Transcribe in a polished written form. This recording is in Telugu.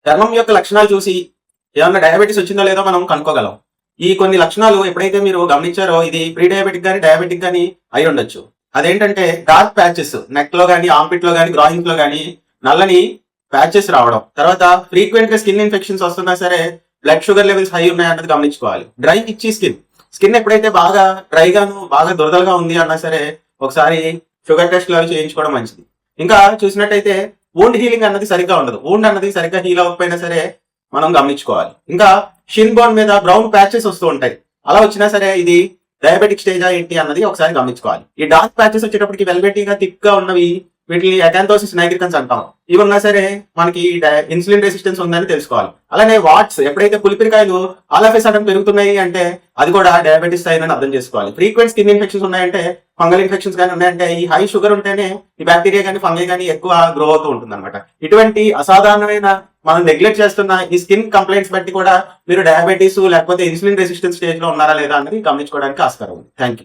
చర్మం యొక్క లక్షణాలు చూసి ఏమన్నా డయాబెటీస్ వచ్చిందో లేదో మనం కనుక్కోగలం. ఈ కొన్ని లక్షణాలు ఎప్పుడైతే మీరు గమనించారో ఇది ప్రీ డయాబెటిక్ గానీ డయాబెటిక్ గానీ అయి ఉండొచ్చు. అదేంటంటే డార్క్ ప్యాచెస్ నెక్ లో గానీ, ఆంపిట్ లో గానీ, గ్రాయింగ్ లో గానీ నల్లని ప్యాచెస్ రావడం. తర్వాత ఫ్రీక్వెంట్ గా స్కిన్ ఇన్ఫెక్షన్స్ వస్తున్నా సరే బ్లడ్ షుగర్ లెవెల్స్ హై ఉన్నాయన్నది గమనించుకోవాలి. డ్రై ఇచ్చి స్కిన్ ఎప్పుడైతే బాగా డ్రైగాను బాగా దురదలుగా ఉంది అన్నా సరే ఒకసారి షుగర్ టెస్ట్ అవి చేయించుకోవడం మంచిది. ఇంకా చూసినట్టయితే వూండ్ హీలింగ్ అన్నది సరిగ్గా ఉండదు. వూండ్ అన్నది సరిగ్గా హీల్ అవ్వకపోయినా సరే మనం గమనించుకోవాలి. ఇంకా షిన్ బోన్ మీద బ్రౌన్ ప్యాచెస్ వస్తూ ఉంటాయి. అలా వచ్చినా సరే ఇది డయాబెటిక్ స్టేజా ఏంటి అన్నది ఒకసారి గమనించుకోవాలి. ఈ డార్క్ ప్యాచెస్ వచ్చేటప్పటికి వెల్వెటీగా థిక్ గా ఉన్నవి వీటిని అకాంతోసిస్ నైగ్రికన్స్ అంటాం. ఇవి ఉన్నా సరే మనకి ఇన్సులిన్ రెసిస్టెన్స్ ఉందని తెలుసుకోవాలి. అలానే వాట్స్ ఎప్పుడైతే పులిపిరికాయలు ఆల్ ఆఫ్ ఏ సడన్ పెరుగుతున్నాయి అంటే అది కూడా డయాబెటిస్ అయిందని అర్థం చేసుకోవాలి. ఫ్రీక్వెంట్ స్కిన్ ఇన్ఫెక్షన్స్ ఉన్నాయంటే, ఫంగల్ ఇన్ఫెక్షన్స్ కానీ ఉన్నాయంటే ఈ హై షుగర్ ఉంటేనే ఈ బ్యాక్టీరియా కానీ ఫంగై కానీ ఎక్కువ గ్రో అవుతూ ఉంటుంది అనమాట. ఇటువంటి అసాధారణమైన మనం నెగ్లెక్ట్ చేస్తున్న ఈ స్కిన్ కంప్లైంట్స్ బట్టి కూడా మీరు డయాబెటీస్ లేకపోతే ఇన్సులిన్ రెసిస్టెన్స్ స్టేజ్ లో ఉన్నారా లేదా అనేది గమనించుకోవడానికి ఆస్కారం ఉంది. Thank you.